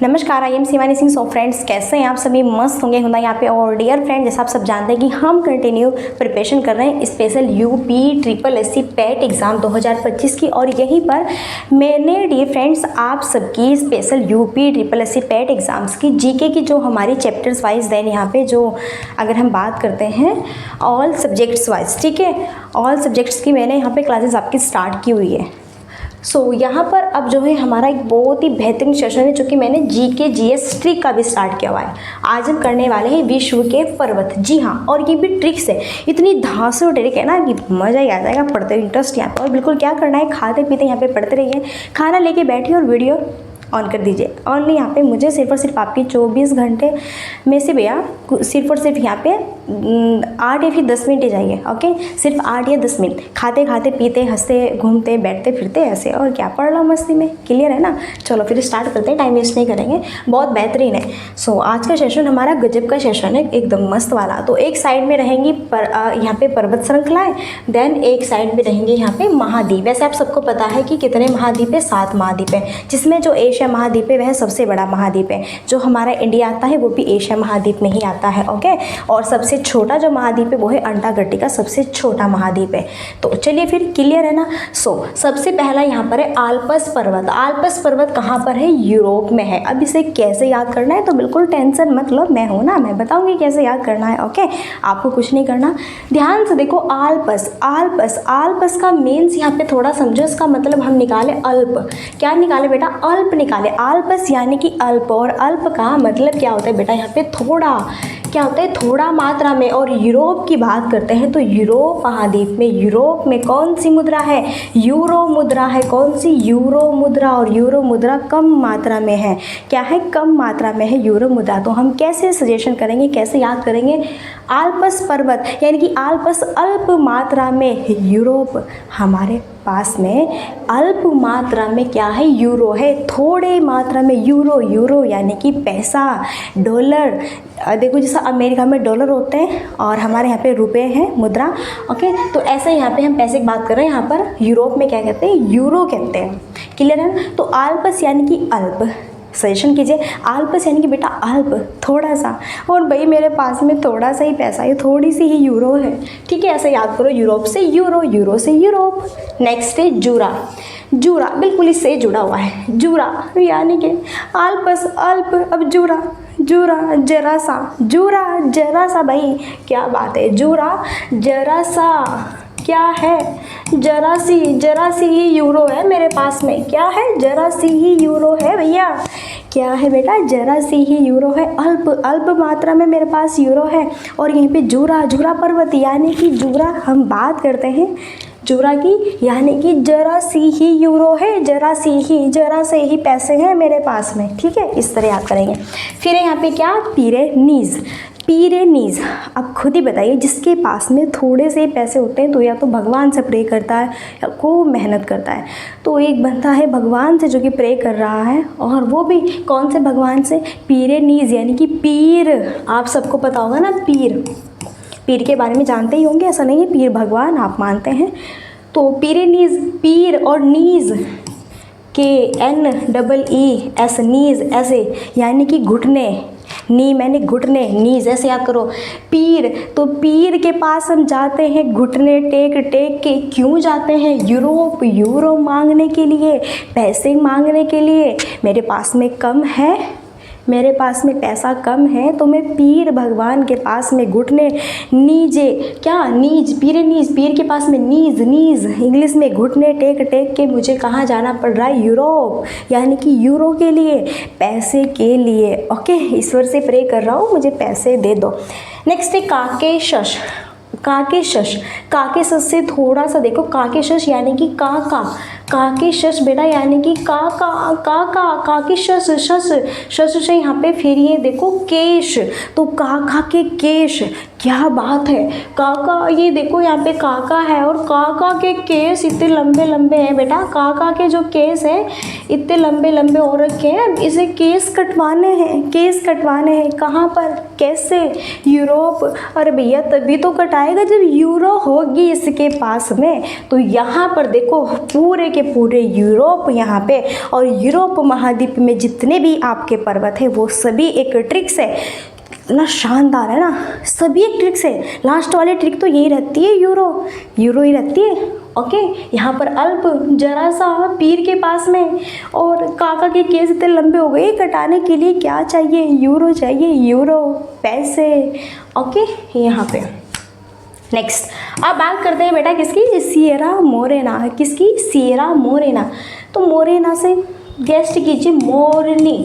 नमस्कार, I am Shivani Singh. So friends, कैसे हैं आप सभी? मस्त होंगे यहाँ पे। और डियर फ्रेंड, जैसा आप सब जानते हैं कि हम कंटिन्यू प्रिपरेशन कर रहे हैं special UP triple SC PAT exam 2025 की। और यहीं पर मैंने डियर फ्रेंड्स आप सबकी special UP triple SC PAT exams की जीके की जो हमारी चैप्टर्स वाइज देन यहाँ पे जो अगर हम बात करते हैं ऑल सब्जेक्ट्स वाइज, ठीक है, ऑल सब्जेक्ट्स की मैंने यहाँ पे क्लासेस आपकी स्टार्ट की हुई है। यहाँ पर अब जो है हमारा एक बहुत ही बेहतरीन सेशन है जो कि मैंने जीके जीएस ट्रिक का भी स्टार्ट किया हुआ है। आज हम करने वाले हैं विश्व के पर्वत। जी हाँ, और ये भी ट्रिक्स है, इतनी धांसू ट्रिक है ना कि मज़ा ही आ जाएगा पढ़ते इंटरेस्ट यहाँ पर। और बिल्कुल क्या करना है, खाते पीते यहाँ पे पढ़ते रहिए, खाना लेके बैठिए और वीडियो ऑन कर दीजिए। ओनली यहाँ पे मुझे सिर्फ और सिर्फ आपकी 24 घंटे में से भैया सिर्फ और सिर्फ यहाँ पे 8 या फिर 10 मिनट ही जाइए। ओके, सिर्फ 8 या 10 मिनट, खाते खाते पीते हंसते घूमते बैठते फिरते ऐसे, और क्या पढ़ लो मस्ती में। क्लियर है ना? चलो फिर स्टार्ट करते हैं, टाइम वेस्ट नहीं करेंगे, बहुत बेहतरीन है। आज का सेशन हमारा गजब का सेशन है, एकदम मस्त वाला। तो एक साइड में रहेंगी यहाँ पे पर्वत श्रृंखलाएँ, देन एक साइड में रहेंगे यहाँ पे महाद्वीप। वैसे आप सबको पता है कि कितने महाद्वीप है? 7 महाद्वीप है, जिसमें जो एशिया महाद्वीप है वह सबसे बड़ा महाद्वीप है। जो हमारा इंडिया आता है वो भी एशिया महाद्वीप में ही आता है। ओके, और सबसे छोटा जो महाद्वीप है वो है अंटार्कटिका, सबसे छोटा महाद्वीप है। तो चलिए फिर, क्लियर है ना? सबसे पहला यहाँ पर है आल्प्स पर्वत। आल्प्स पर्वत कहाँ पर है? यूरोप में है। अब इसे कैसे याद करना है तो बिल्कुल टेंशन मत लो, मैं हूँ ना, मैं बताऊंगी कैसे याद करना है। ओके, आपको कुछ नहीं करना, ध्यान से देखो। आल्प्स आल्प्स आल्प्स का मीन्स यहाँ पे थोड़ा समझो, इसका मतलब हम निकाले अल्प। क्या निकाले बेटा? अल्प निकाले। आल्प्स यानी कि अल्प, और अल्प का मतलब क्या होता है बेटा? यहाँ पे थोड़ा, क्या होता है? थोड़ा मात्रा में। और यूरोप की बात करते हैं तो यूरोप महाद्वीप में, यूरोप में कौन सी मुद्रा है? यूरो मुद्रा है। कौन सी? यूरो मुद्रा। और यूरो मुद्रा कम मात्रा में है। क्या है? कम मात्रा में है यूरो मुद्रा। तो हम कैसे सजेशन करेंगे, कैसे याद करेंगे? आल्प्स पर्वत यानी कि आल्प्स अल्प मात्रा में, यूरोप हमारे पास में अल्प मात्रा में क्या है? यूरो है, थोड़े मात्रा में यूरो। यूरो यानी कि पैसा, डॉलर। देखो जैसा अमेरिका में डॉलर होते हैं और हमारे यहाँ पे रुपए हैं, मुद्रा। ओके, तो ऐसे यहाँ पे हम पैसे की बात कर रहे हैं, यहाँ पर यूरोप में क्या कहते हैं? यूरो कहते हैं। क्लियर है? तो आल्प्स यानी कि अल्प, सजेशन कीजिए। आल्प्स यानी कि बेटा अल्प, थोड़ा सा। और भाई मेरे पास में थोड़ा सा ही पैसा है, थोड़ी सी ही यूरो है, ठीक है, ऐसे याद करो। यूरोप से यूरो, यूरो से यूरोप। नेक्स्ट है जूरा। जूरा बिल्कुल इससे जुड़ा हुआ है। जूरा यानी कि आल्प्स अल्प, अब जूरा, जूरा जरा सा, जूरा जरा सा। भाई क्या बात है, जूरा जरा सा क्या है? जरा सी ही यूरो है मेरे पास में। क्या है? जरा सी ही यूरो है भैया। क्या है बेटा? जरा सी ही यूरो है, अल्प अल्प मात्रा में मेरे पास यूरो है। और यहीं पे जूरा, जूरा पर्वत यानी कि जूरा हम बात करते हैं जूरा की, यानी कि जरा सी ही यूरो है, जरा से ही पैसे हैं मेरे पास में, ठीक है। इस तरह याद करेंगे। फिर यहाँ पे क्या? पिरेनीज। पिरेनीज, अब खुद ही बताइए, जिसके पास में थोड़े से पैसे होते हैं तो या तो भगवान से प्रे करता है या खूब मेहनत करता है। तो एक बनता है भगवान से जो कि प्रे कर रहा है, और वो भी कौन से भगवान से? पिरेनीज यानी कि पीर। आप सबको पता होगा ना, पीर, पीर के बारे में जानते ही होंगे, ऐसा नहीं है पीर भगवान आप मानते हैं। तो पिरेनीज, पीर, और नीज KNEES, नीज ऐसे यानी कि घुटने। नी मैंने घुटने, नीज ऐसे याद करो। पीर, तो पीर के पास हम जाते हैं घुटने टेक टेक के। क्यों जाते हैं? यूरोप, यूरो मांगने के लिए, पैसे मांगने के लिए। मेरे पास में कम है, मेरे पास में पैसा कम है, तो मैं पीर भगवान के पास में घुटने, नीजे, क्या? नीज, पिरेनीज, पीर के पास में नीज, नीज इंग्लिश में घुटने टेक टेक के मुझे कहाँ जाना पड़ रहा है? यूरोप, यानी कि यूरो के लिए, पैसे के लिए। ओके, ईश्वर से प्रे कर रहा हूँ, मुझे पैसे दे दो। नेक्स्ट है काकेशस। काकेशस, काकेशस से थोड़ा सा देखो, काकेशस यानी कि काका। काकेशस बेटा यानी कि काका, काका, काकेशस, शस, शस से यहाँ पे फिर ये देखो केश, तो काका के केश। क्या बात है, काका, ये देखो यहाँ पे काका है और काका के केस इतने लंबे लंबे हैं बेटा। काका के जो केस हैं इतने लंबे लंबे हो रखे हैं, इसे केस कटवाने हैं, केस कटवाने हैं। कहाँ पर? कैसे? यूरोप। अरे भैया तभी तो कटाएगा जब यूरो होगी इसके पास में। तो यहाँ पर देखो पूरे के पूरे यूरोप यहाँ पे, और यूरोप महाद्वीप में जितने भी आपके पर्वत हैं वो सभी एक ट्रिक्स है। इतना शानदार है ना, सभी एक ट्रिक्स है। लास्ट वाली ट्रिक तो यही रहती है, यूरो ही रहती है। ओके, यहाँ पर अल्प जरा सा पीर के पास में, और काका के केस इतने लंबे हो गए, कटाने के लिए क्या चाहिए, यूरो चाहिए, यूरो पैसे। ओके, यहाँ पे नेक्स्ट अब बात करते हैं बेटा किसकी, सिएरा मोरेना। किसकी, सिएरा मोरेना। तो मोरेना से गेस्ट कीजिए मोरनी,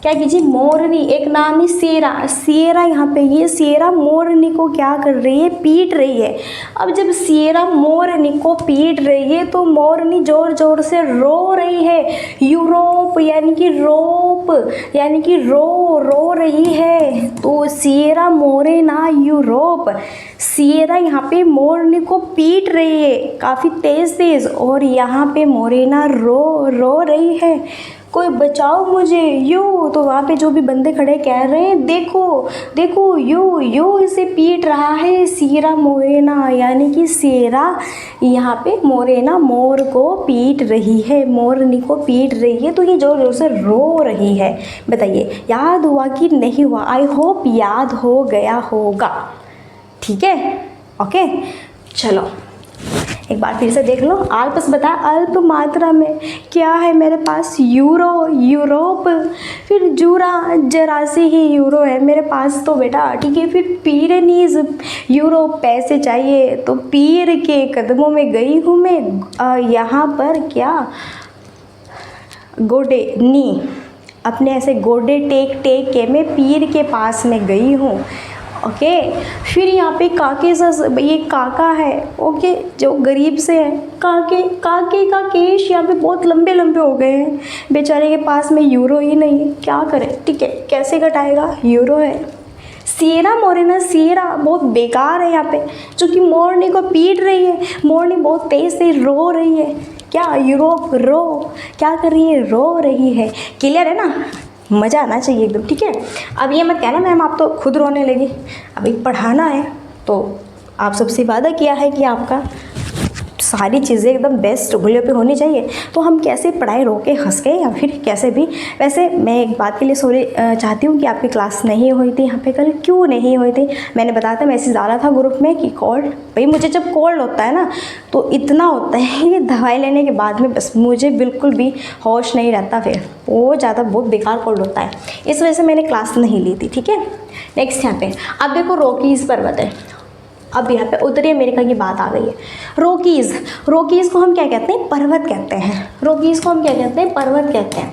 क्या कीजिए, मोरनी। एक नाम है सिएरा यहाँ पे, ये सिएरा मोरनी को क्या कर रही है, पीट रही है। अब जब सिएरा मोरनी को पीट रही है तो मोरनी जोर जोर से रो रही है। यूरोप यानी कि रोप, यानी कि रो रही है। तो सिएरा मोरेना यूरोप, सिएरा यहाँ पे मोरनी को पीट रही है काफ़ी तेज़, और यहाँ पे मोरेना रो रही है, कोई बचाओ मुझे, यू। तो वहाँ पे जो भी बंदे खड़े कह रहे हैं, देखो यू इसे पीट रहा है सिएरा मोरेना, यानी कि सिएरा यहाँ पे मोरेना मोर को पीट रही है, मोरनी को पीट रही है। तो ये जोर जोर से रो रही है। बताइए याद हुआ कि नहीं हुआ? आई होप याद हो गया होगा। ठीक है, ओके, चलो एक बार फिर से देख लो। अल्पस बता, अल्प मात्रा में क्या है मेरे पास, यूरोप, फिर जरा से ही यूरो है मेरे पास तो बेटा। ठीक है, फिर पीरेनीज, यूरोप पैसे चाहिए, तो पीर के कदमों में गई हूँ मैं। यहाँ पर क्या, गोडे नी, अपने ऐसे गोडे टेक के मैं पीर के पास में गई हूँ। ओके, फिर यहाँ पे काके सा, ये काका है, ओके, जो गरीब से है। काके का केश यहाँ पे बहुत लंबे हो गए हैं बेचारे के पास में, यूरो ही नहीं है, क्या करे। ठीक है, कैसे घटाएगा, यूरो है। सिएरा मोरेना, सिएरा बहुत बेकार है यहाँ पे, क्योंकि मोरनी को पीट रही है, मोरनी बहुत तेज से रो रही है। क्या, यूरोप क्या कर रही है, रो रही है। क्लियर है ना, मज़ा आना चाहिए एकदम। ठीक है, अब ये मत कहना मैम आप तो खुद रोने लगी। अभी पढ़ाना है तो आप सबसे वादा किया है कि आपका सारी चीज़ें एकदम बेस्ट गुलियों पे होनी चाहिए। तो हम कैसे पढ़ाई रोके हंस के या फिर कैसे भी। वैसे मैं एक बात के लिए सॉरी चाहती हूँ कि आपकी क्लास नहीं हुई थी यहाँ पे कल। क्यों नहीं हुई थी, मैंने बताया था, मैसेज डाला था ग्रुप में कि कोल्ड, भाई मुझे जब कोल्ड होता है ना तो इतना होता है कि दवाई लेने के बाद में बस मुझे बिल्कुल भी होश नहीं रहता, फिर वो ज़्यादा बहुत बेकार कोल्ड होता है, इस वजह से मैंने क्लास नहीं ली थी। ठीक है, नेक्स्ट यहाँ पे अब देखो रॉकीज़ पर्वत है। अब यहाँ पे उत्तरी अमेरिका की बात आ गई है। रॉकीज़ को हम क्या कहते हैं, पर्वत कहते हैं। रॉकीज़ को हम क्या कहते हैं, पर्वत कहते हैं।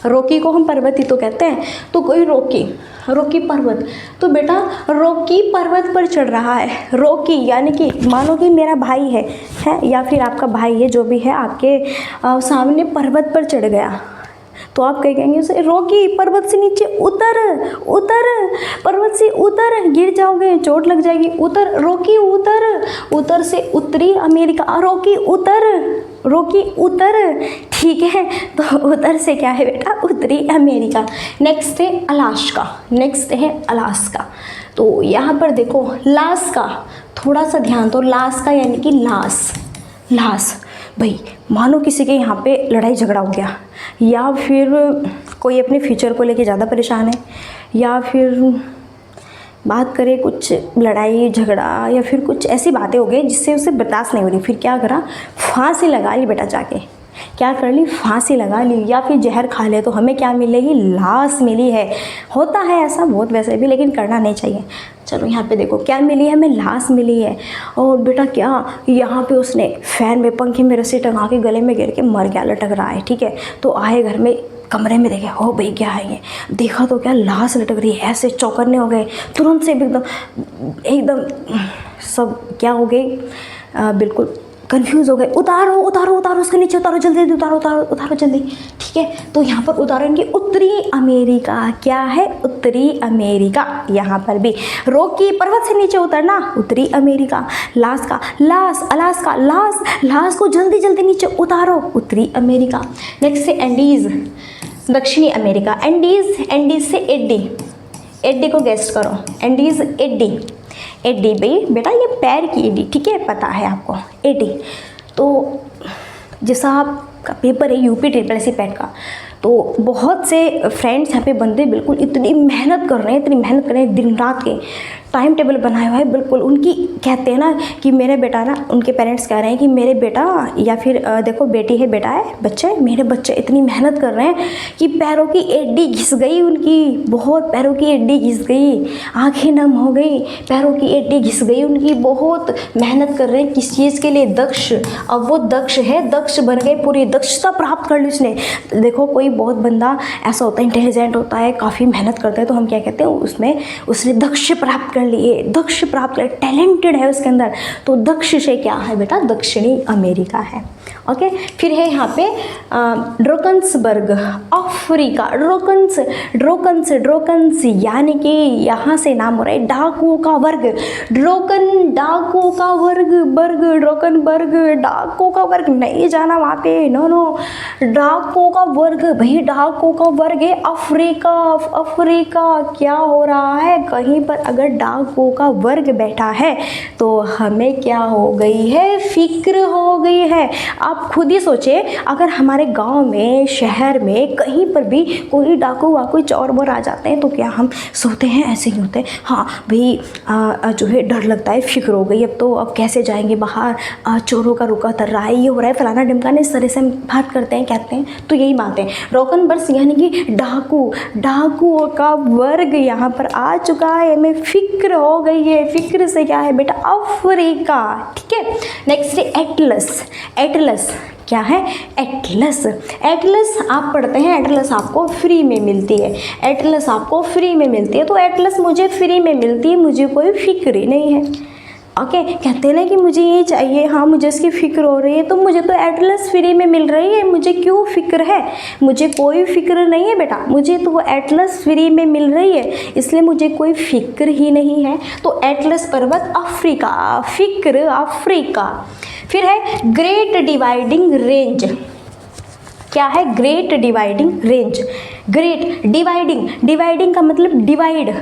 रॉकी को हम पर्वत ही तो कहते हैं। तो कोई रॉकी पर्वत, तो बेटा रॉकी पर्वत पर चढ़ रहा है। रॉकी यानी कि मानो कि मेरा भाई है या फिर आपका भाई है, जो भी है, आपके सामने पर्वत पर चढ़ गया, तो आप क्या कहेंगे उसे, रॉकी पर्वत से नीचे उतर, पर्वत से उतर, गिर जाओगे, चोट लग जाएगी, उतर, रॉकी उतर से उत्तरी अमेरिका, रॉकी उतर। ठीक है, तो उतर से क्या है बेटा, उत्तरी अमेरिका। नेक्स्ट है अलास्का। तो यहाँ पर देखो लास्का, थोड़ा सा ध्यान दो, लास्का यानी कि लास भाई, मानो किसी के यहाँ पे लड़ाई झगड़ा हो गया, या फिर कोई अपने फ्यूचर को लेके ज़्यादा परेशान है, या फिर बात करें कुछ लड़ाई झगड़ा या फिर कुछ ऐसी बातें हो गई जिससे उसे बर्दाश्त नहीं हो रही, फिर क्या करा, फांसी लगा ली बेटा, जाके क्या कर ली, फांसी लगा ली, या फिर जहर खा ले, तो हमें क्या मिलेगी, लाश मिली है। होता है ऐसा बहुत वैसे भी, लेकिन करना नहीं चाहिए। चलो यहाँ पे देखो क्या मिली है, हमें लाश मिली है। और बेटा क्या, यहाँ पे उसने फैन में पंखे में रस्सी टंगा के गले में गिर के मर गया, लटक रहा है। ठीक है, तो आए घर में, कमरे में देखे, हो भाई क्या है ये, देखा तो क्या लाश लटक रही है, ऐसे चौकन्ने हो गए, तुरंत से एकदम सब क्या हो गई, बिल्कुल कंफ्यूज हो गए। उतारो उसके नीचे, उतारो जल्दी, उतारो जल्दी। ठीक है, तो यहाँ पर उतारेंगे उत्तरी अमेरिका। क्या है, उत्तरी अमेरिका। यहाँ पर भी रॉकी पर्वत से नीचे उतरना, उत्तरी अमेरिका। अलास्का, लास को जल्दी नीचे उतारो, उत्तरी अमेरिका। नेक्स्ट है एंडीज, दक्षिणी अमेरिका। एंडीज से एड्डी को गेस्ट करो, एंडीज एड्डी भाई बेटा, ये पैर की एड्डी, ठीक है, पता है आपको, एड्डी। तो जैसा आपका पेपर है यूपी ट्रिपल एससी पैट का, तो बहुत से फ्रेंड्स यहाँ पे बंदे बिल्कुल इतनी मेहनत कर रहे हैं, इतनी मेहनत कर रहे हैं, दिन रात के टाइम टेबल बनाया हुआ है बिल्कुल। उनकी कहते हैं ना कि मेरे बेटा ना, उनके पेरेंट्स कह रहे हैं कि मेरे बेटा या फिर देखो बेटी है बेटा है बच्चे, मेरे बच्चे इतनी मेहनत कर रहे हैं कि पैरों की एड़ी घिस गई उनकी, बहुत पैरों की एड़ी घिस गई, आंखें नम हो गई, पैरों की एड़ी घिस गई उनकी, बहुत मेहनत कर रहे हैं किस चीज़ के लिए, दक्ष। अब वो दक्ष है, दक्ष बन गए, पूरी दक्षता प्राप्त कर ली उसने। देखो कोई बहुत बंदा ऐसा होता है, इंटेलिजेंट होता है, काफ़ी मेहनत करता है, तो हम क्या कहते हैं उसमें, उसने दक्ष प्राप्त कर लिए, दक्ष प्राप्त कर, टैलेंटेड है उसके अंदर। तो दक्ष से क्या है बेटा, दक्षिणी अमेरिका है। ओके, फिर है यहाँ पे ड्रोकन्सबर्ग अफ्रीका। ड्रोकन्स यानी कि यहाँ से नाम हो रहा है डाकुओं का वर्ग, डाकुओं का वर्ग, ड्रोकनबर्ग डाकुओं का वर्ग, नहीं जाना वहाँ पे, नो डाकुओं का वर्ग, भाई डाकुओं का वर्ग है अफ्रीका। क्या हो रहा है, कहीं पर अगर डाकुओं का वर्ग बैठा है तो हमें क्या हो गई है, फिक्र हो गई है। आप खुद ही सोचिए, अगर हमारे गांव में, शहर में, कहीं पर भी कोई डाकू वाकू चोर बोर आ जाते हैं तो क्या हम सोते हैं, ऐसे ही होते हैं, हाँ भाई जो है डर लगता है, फिक्र हो गई, अब कैसे जाएंगे बाहर, चोरों का रुका तर रहा है, ये हो रहा है, फलाना ढिमकाने, इस तरह से हम बात करते हैं, कहते हैं, तो यही बात है। ड्रोकन्सबर्ग यानी कि डाकुओं का वर्ग यहाँ पर आ चुका है, हमें फिक्र हो गई है। फिक्र से क्या है बेटा, अफ्रीका। ठीक है, नेक्स्ट है एटलस। क्या है, एटलस आप पढ़ते हैं, एटलस आपको फ्री में मिलती है, तो एटलस मुझे फ्री में मिलती है, मुझे कोई फिक्र ही नहीं है। ओके, कहते हैं ना कि मुझे ये चाहिए, हाँ मुझे इसकी फ़िक्र हो रही है, तो मुझे तो एटलस फ्री में मिल रही है, मुझे क्यों फ़िक्र है, मुझे कोई फ़िक्र नहीं है बेटा, मुझे तो वो एटलस फ्री में मिल रही है, इसलिए मुझे कोई फ़िक्र ही नहीं है। तो एटलस पर्वत अफ्रीका, फ़िक्र अफ्रीका। फिर है ग्रेट डिवाइडिंग रेंज। क्या है, great dividing range. Great dividing का मतलब डिवाइड,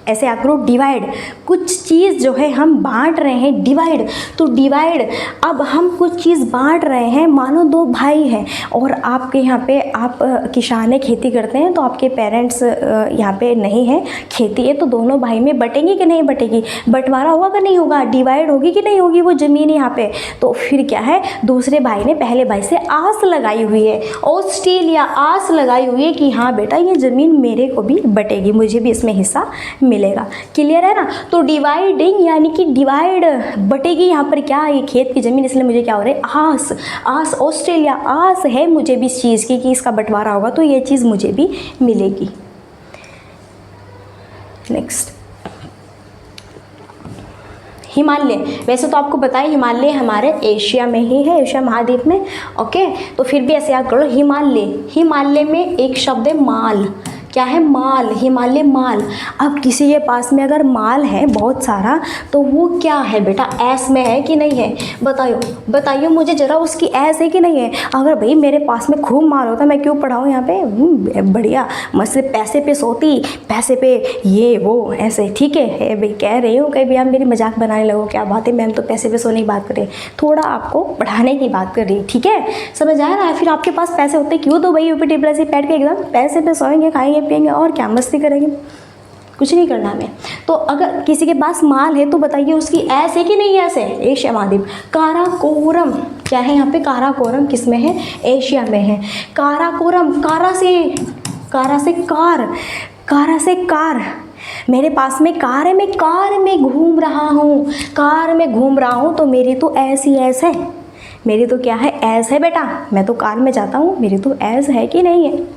ऐसे आप करो डिवाइड, कुछ चीज़ जो है हम बांट रहे हैं, डिवाइड, तो डिवाइड, अब हम कुछ चीज़ बांट रहे हैं, मानो दो भाई हैं और आपके यहाँ पे आप किसान है, खेती करते हैं, तो आपके पेरेंट्स यहाँ पे नहीं है, खेती है, तो दोनों भाई में बटेंगी कि नहीं बटेगी, बंटवारा होगा कि नहीं होगा, डिवाइड होगी कि नहीं होगी वो ज़मीन यहाँ पे। तो फिर क्या है, दूसरे भाई ने पहले भाई से आस लगाई हुई है, ऑस्ट्रेलिया आस लगाई हुई है कि हाँ बेटा ये ज़मीन मेरे को भी बटेगी, मुझे भी इसमें हिस्सा मिलेगा। क्लियर है ना। तो डिवाइडिंग यानी कि डिवाइड, बटेगी यहाँ पर क्या, ये खेत की ज़मीन, इसलिए मुझे क्या हो रहा है, आस, ऑस्ट्रेलिया आस है मुझे भी इस चीज़ की कि इसका बंटवारा होगा तो ये चीज़ मुझे भी मिलेगी। नेक्स्ट, हिमालय। वैसे तो आपको पता है हिमालय हमारे एशिया में ही है, एशिया महाद्वीप में। ओके, तो फिर भी ऐसे याद करो, हिमालय में एक शब्द है माल। क्या है, माल, हिमालय माल। अब किसी के पास में अगर माल है बहुत सारा, तो वो क्या है बेटा, ऐस में है कि नहीं है, बताइए मुझे ज़रा, उसकी ऐस है कि नहीं है। अगर भाई मेरे पास में खूब माल होता, मैं क्यों पढ़ाऊँ यहाँ पे, बढ़िया मस्त पैसे पे सोती, पैसे पे ये वो ऐसे, ठीक है भाई, कह रही हूँ कहीं भी आप मेरी मजाक बनाने लगो, क्या बात है मैम तो पैसे पे सोने की बात कर रही है, थोड़ा आपको पढ़ाने की बात कर रही है, ठीक है, समझ आया ना। फिर आपके पास पैसे होते क्यों, तो भाई यूपी ट्रिपल एससी पैट के एग्जाम, पैसे पे सोएंगे, खाएंगे पिएंगे और क्या मस्ती करेंगे, कुछ नहीं करना हमें। तो अगर किसी के पास माल है तो बताइए उसकी ऐस है कि नहीं ऐस है, एशिया महाद्वीप। काराकोरम, क्या है यहाँ पे, काराकोरम किस में है, एशिया में है। काराकोरम, कारा से कार, मेरे पास में कार है, मैं कार में घूम रहा हूँ, तो मेरी तो ऐसी ऐस है, मेरी तो क्या है, ऐस है बेटा, मैं तो कार में जाता हूँ, मेरी तो ऐस है कि नहीं है।